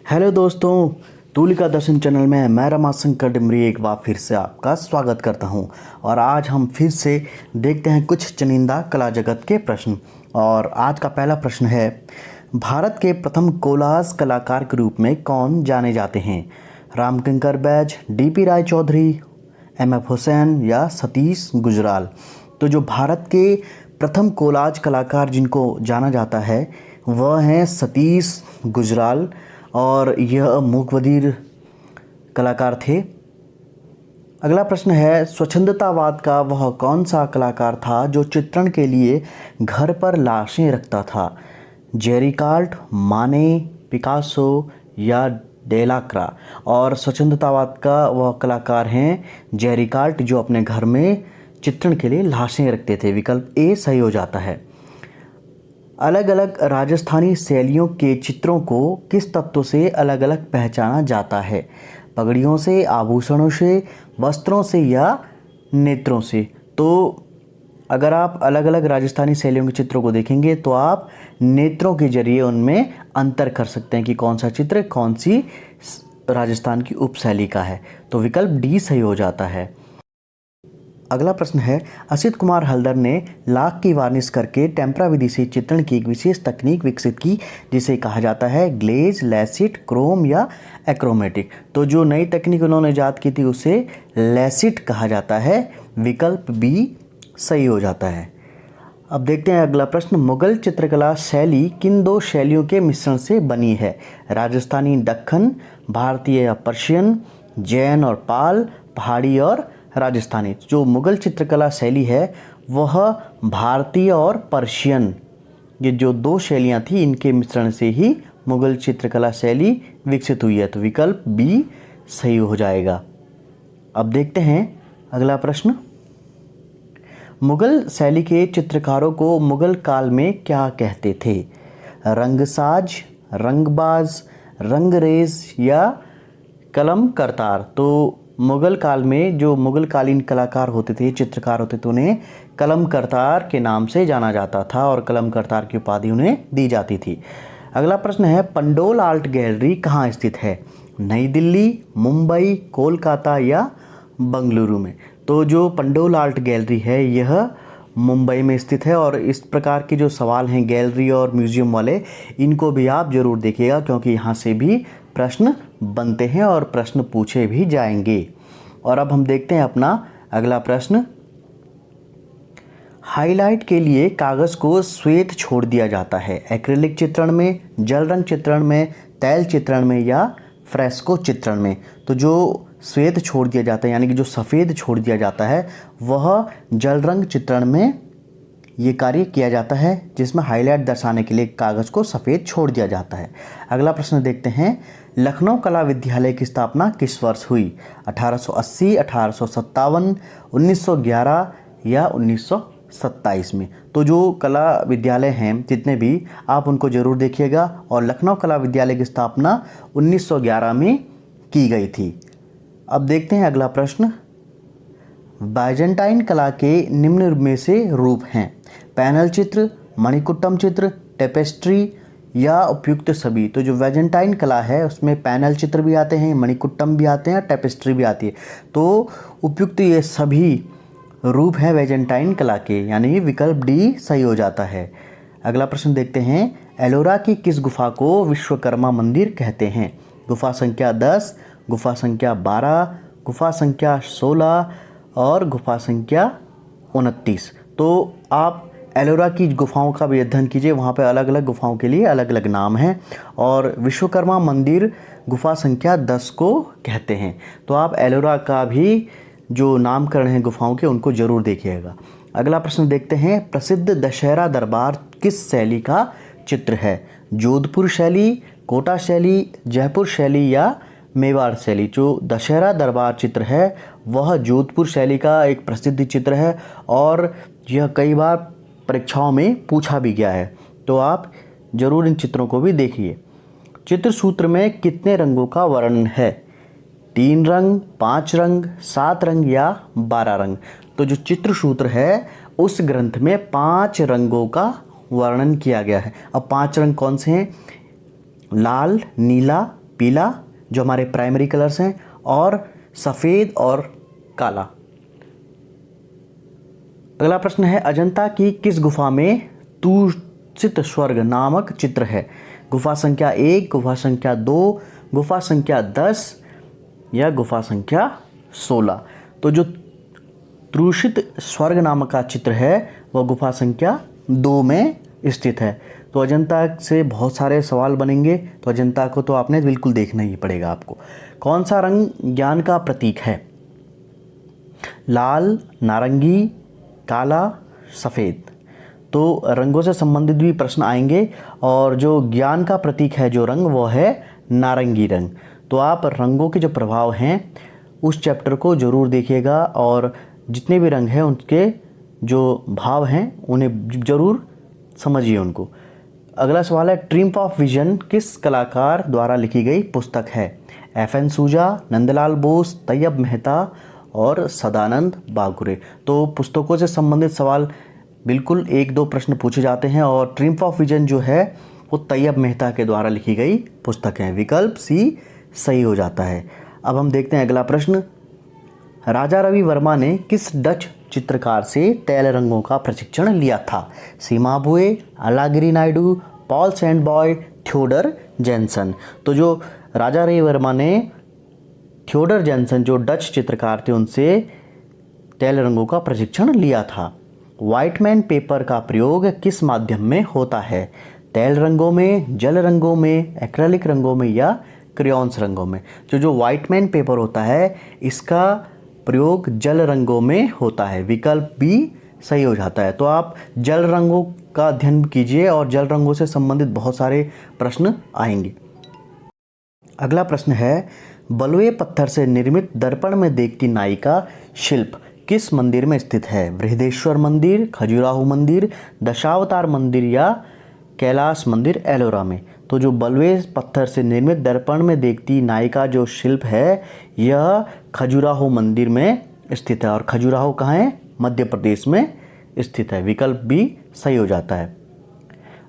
Hello दोस्तों, तुलिका दर्शन channel में मैं रमाशंकर डिमरी एक बार फिर से आपका स्वागत करता हूं। और आज हम फिर से देखते हैं कुछ चुनिंदा कला जगत के प्रश्न। और आज का पहला प्रश्न है, भारत के प्रथम कोलाज कलाकार के रूप में कौन जाने जाते हैं? रामकिंकर बैज, डीपी राय चौधरी, एमएफ हुसैन या सतीश गुजराल? तो जो भारत के प्रथम कोलाज कलाकार जिनको जाना जाता है वह हैं सतीश गुजराल, और यह मूक बधिर कलाकार थे। अगला प्रश्न है, स्वच्छंदतावाद का वह कौन सा कलाकार था जो चित्रण के लिए घर पर लाशें रखता था? जेरिकाल्ट, माने, पिकासो या डेलाक्रा? और स्वच्छंदतावाद का वह कलाकार हैं जेरिकाल्ट, जो अपने घर में चित्रण के लिए लाशें रखते थे। विकल्प ए सही हो जाता है। अलग अलग राजस्थानी शैलियों के चित्रों को किस तत्व से अलग अलग पहचाना जाता है? पगड़ियों से, आभूषणों से, वस्त्रों से या नेत्रों से? तो अगर आप अलग अलग राजस्थानी शैलियों के चित्रों को देखेंगे तो आप नेत्रों के जरिए उनमें अंतर कर सकते हैं कि कौन सा चित्र कौन सी राजस्थान की उपशैली का है। तो विकल्प डी सही हो जाता है। अगला प्रश्न है, असित कुमार हल्दर ने लाख की वार्निश करके टेम्परा विधि से चित्रण की एक विशेष तकनीक विकसित की जिसे कहा जाता है ग्लेज, लैसिट, क्रोम या एक्रोमेटिक? तो जो नई तकनीक उन्होंने ईजाद की थी उसे लैसिट कहा जाता है। विकल्प बी सही हो जाता है। अब देखते हैं अगला प्रश्न, मुगल चित्रकला शैली किन दो शैलियों के मिश्रण से बनी है? राजस्थानी, दक्खन, भारतीय या पर्शियन, जैन और पाल, पहाड़ी और राजस्थानी? जो मुगल चित्रकला शैली है वह भारतीय और पर्शियन, ये जो दो शैलियाँ थी इनके मिश्रण से ही मुगल चित्रकला शैली विकसित हुई है। तो विकल्प बी सही हो जाएगा। अब देखते हैं अगला प्रश्न, मुगल शैली के चित्रकारों को मुगल काल में क्या कहते थे? रंगसाज, रंगबाज, रंगरेज या कलम करतार? तो मुगल काल में जो मुगल कालीन कलाकार होते थे, चित्रकार होते थे, उन्हें कलम करतार के नाम से जाना जाता था और कलम करतार की उपाधि उन्हें दी जाती थी। अगला प्रश्न है, पंडोल आर्ट गैलरी कहाँ स्थित है? नई दिल्ली, मुंबई, कोलकाता या बंगलुरु में? तो जो पंडोल आर्ट गैलरी है यह मुंबई में स्थित है। और इस प्रकार के जो सवाल हैं गैलरी और म्यूज़ियम वाले, इनको भी आप ज़रूर देखिएगा क्योंकि यहाँ से भी प्रश्न बनते हैं और प्रश्न पूछे भी जाएंगे। और अब हम देखते हैं अपना अगला प्रश्न, हाईलाइट के लिए कागज़ को श्वेत छोड़ दिया जाता है एक्रिलिक चित्रण में, जल रंग चित्रण में, तैल चित्रण में या फ्रेस्को चित्रण में? तो जो श्वेत छोड़ दिया जाता है यानी कि जो सफ़ेद छोड़ दिया जाता है वह जल रंग चित्रण में ये कार्य किया जाता है, जिसमें हाईलाइट दर्शाने के लिए कागज़ को सफ़ेद छोड़ दिया जाता है। अगला प्रश्न देखते हैं, लखनऊ कला विद्यालय की स्थापना किस वर्ष हुई? 1880, 1857, 1911 या 1927 में? तो जो कला विद्यालय हैं जितने भी, आप उनको ज़रूर देखिएगा। और लखनऊ कला विद्यालय की स्थापना 1911 में की गई थी। अब देखते हैं अगला प्रश्न, बाइजेंटाइन कला के निम्न में से रूप हैं? पैनल चित्र, मणिकुट्टम चित्र, टेपेस्ट्री या उपयुक्त सभी? तो जो बाइजेंटाइन कला है उसमें पैनल चित्र भी आते हैं, मणिकुट्टम भी आते हैं, टेपेस्ट्री भी आती है। तो उपयुक्त ये सभी रूप हैं बाइजेंटाइन कला के, यानी विकल्प डी सही हो जाता है। अगला प्रश्न देखते हैं, एलोरा की किस गुफा को विश्वकर्मा मंदिर कहते हैं? गुफा संख्या 10, गुफा संख्या 12, गुफा संख्या 16 और गुफा संख्या 29? तो आप एलोरा की गुफाओं का भी अध्ययन कीजिए, वहाँ पे अलग अलग गुफाओं के लिए अलग अलग नाम हैं। और विश्वकर्मा मंदिर गुफा संख्या 10 को कहते हैं। तो आप एलोरा का भी जो नामकरण है गुफाओं के उनको ज़रूर देखिएगा। अगला प्रश्न देखते हैं, प्रसिद्ध दशहरा दरबार किस शैली का चित्र है? जोधपुर शैली, कोटा शैली, जयपुर शैली या मेवाड़ शैली? जो दशहरा दरबार चित्र है वह जोधपुर शैली का एक प्रसिद्ध चित्र है और यह कई बार परीक्षाओं में पूछा भी गया है। तो आप ज़रूर इन चित्रों को भी देखिए। चित्र सूत्र में कितने रंगों का वर्णन है? 3 रंग, 5 रंग, 7 रंग या 12 रंग? तो जो चित्र सूत्र है उस ग्रंथ में 5 रंगों का वर्णन किया गया है। अब 5 रंग कौन से हैं? लाल, नीला, पीला जो हमारे प्राइमरी कलर्स हैं, और सफ़ेद और काला। अगला प्रश्न है, अजंता की किस गुफा में तूषित स्वर्ग नामक चित्र है? गुफा संख्या 1, गुफा संख्या 2, गुफा संख्या 10 या गुफा संख्या 16? तो जो तूषित स्वर्ग नामक का चित्र है वह गुफा संख्या 2 में स्थित है। तो अजंता से बहुत सारे सवाल बनेंगे, तो अजंता को तो आपने बिल्कुल देखना ही पड़ेगा आपको। कौन सा रंग ज्ञान का प्रतीक है? लाल, नारंगी, काला, सफ़ेद। तो रंगों से संबंधित भी प्रश्न आएंगे, और जो ज्ञान का प्रतीक है जो रंग, वो है नारंगी रंग। तो आप रंगों के जो प्रभाव हैं उस चैप्टर को ज़रूर देखिएगा, और जितने भी रंग हैं उनके जो भाव हैं उन्हें ज़रूर समझिए उनको। अगला सवाल है, ट्रिम्फ ऑफ विजन किस कलाकार द्वारा लिखी गई पुस्तक है? FN सूजा, नंदलाल बोस, तैयब मेहता और सदानंद बागुरे। तो पुस्तकों से संबंधित सवाल बिल्कुल 1-2 प्रश्न पूछे जाते हैं, और ट्रिम्फ ऑफ विजन जो है वो तैयब मेहता के द्वारा लिखी गई पुस्तक है। विकल्प सी सही हो जाता है। अब हम देखते हैं अगला प्रश्न, राजा रवि वर्मा ने किस डच चित्रकार से तैल रंगों का प्रशिक्षण लिया था? सीमाबुए, Alagiri Naidu, Paul Sandboy, Theodor Jensen. तो जो राजा रवि वर्मा ने थियोडर जेनसन जो डच चित्रकार थे उनसे तैल रंगों का प्रशिक्षण लिया था। व्हाइटमैन पेपर का प्रयोग किस माध्यम में होता है? तैल रंगों में, जल रंगों में, एक्रेलिक रंगों में या क्रेयॉन्स रंगों में? जो व्हाइटमैन पेपर होता है इसका प्रयोग जल रंगों में होता है। विकल्प बी सही हो जाता है। तो आप जल रंगों का अध्ययन कीजिए, और जल रंगों से संबंधित बहुत सारे प्रश्न आएंगे। अगला प्रश्न है, बलुए पत्थर से निर्मित दर्पण में देखती नाई का शिल्प किस मंदिर में स्थित है? बृहदेश्वर मंदिर, खजुराहो मंदिर, दशावतार मंदिर या कैलाश मंदिर एलोरा में? तो जो बलुए पत्थर से निर्मित दर्पण में देखती नाई का जो शिल्प है यह खजुराहो मंदिर में स्थित है, और खजुराहो कहाँ है? मध्य प्रदेश में स्थित है। विकल्प बी सही हो जाता है।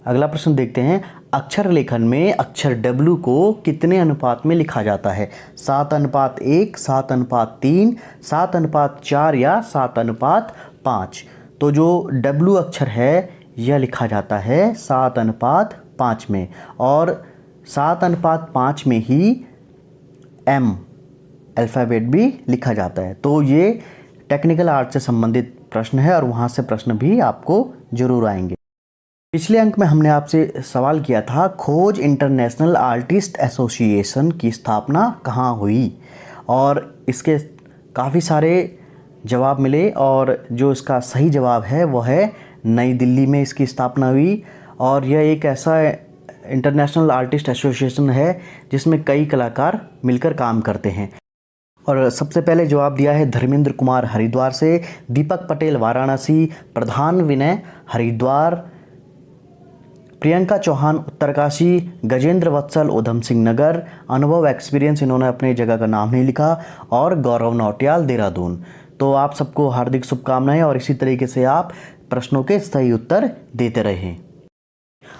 अगला प्रश्न देखते हैं, अक्षर लेखन में अक्षर W को कितने अनुपात में लिखा जाता है? 7:1, 7:3, 7:4 या 7:5? तो जो W अक्षर है यह लिखा जाता है 7:5 में, और 7:5 में ही M अल्फ़ाबेट भी लिखा जाता है। तो ये टेक्निकल आर्ट से संबंधित प्रश्न है, और वहाँ से प्रश्न भी आपको जरूर आएंगे। पिछले अंक में हमने आपसे सवाल किया था, खोज इंटरनेशनल आर्टिस्ट एसोसिएशन की स्थापना कहाँ हुई? और इसके काफ़ी सारे जवाब मिले, और जो इसका सही जवाब है वह है नई दिल्ली में इसकी स्थापना हुई। और यह एक ऐसा इंटरनेशनल आर्टिस्ट एसोसिएशन है जिसमें कई कलाकार मिलकर काम करते हैं। और सबसे पहले जवाब दिया है धर्मेंद्र कुमार हरिद्वार से, दीपक पटेल वाराणसी, प्रधान विनय हरिद्वार, प्रियंका चौहान उत्तरकाशी, गजेंद्र वत्सल उधम सिंह नगर, अनुभव एक्सपीरियंस इन्होंने अपने जगह का नाम नहीं लिखा, और गौरव नौटियाल देहरादून। तो आप सबको हार्दिक शुभकामनाएं, और इसी तरीके से आप प्रश्नों के सही उत्तर देते रहें।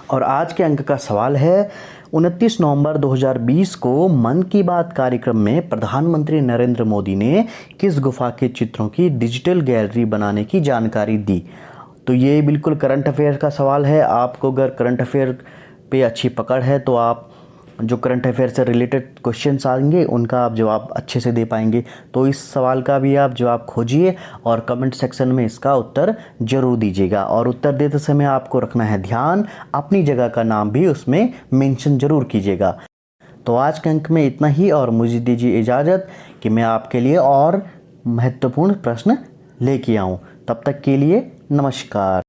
और आज के अंक का सवाल है, 29 नवंबर 2020 को मन की बात कार्यक्रम में प्रधानमंत्री नरेंद्र मोदी ने किस गुफा के चित्रों की डिजिटल गैलरी बनाने की जानकारी दी? तो ये बिल्कुल करंट अफेयर का सवाल है। आपको अगर करंट अफेयर पे अच्छी पकड़ है तो आप जो करंट अफेयर से रिलेटेड क्वेश्चंस आएंगे उनका आप जवाब अच्छे से दे पाएंगे। तो इस सवाल का भी आप जवाब खोजिए और कमेंट सेक्शन में इसका उत्तर ज़रूर दीजिएगा। और उत्तर देते समय आपको रखना है ध्यान, अपनी जगह का नाम भी उसमें मेंशन ज़रूर कीजिएगा। तो आज के अंक में इतना ही, और मुझे दीजिए इजाज़त कि मैं आपके लिए और महत्वपूर्ण प्रश्न लेके आऊँ। तब तक के लिए नमस्कार।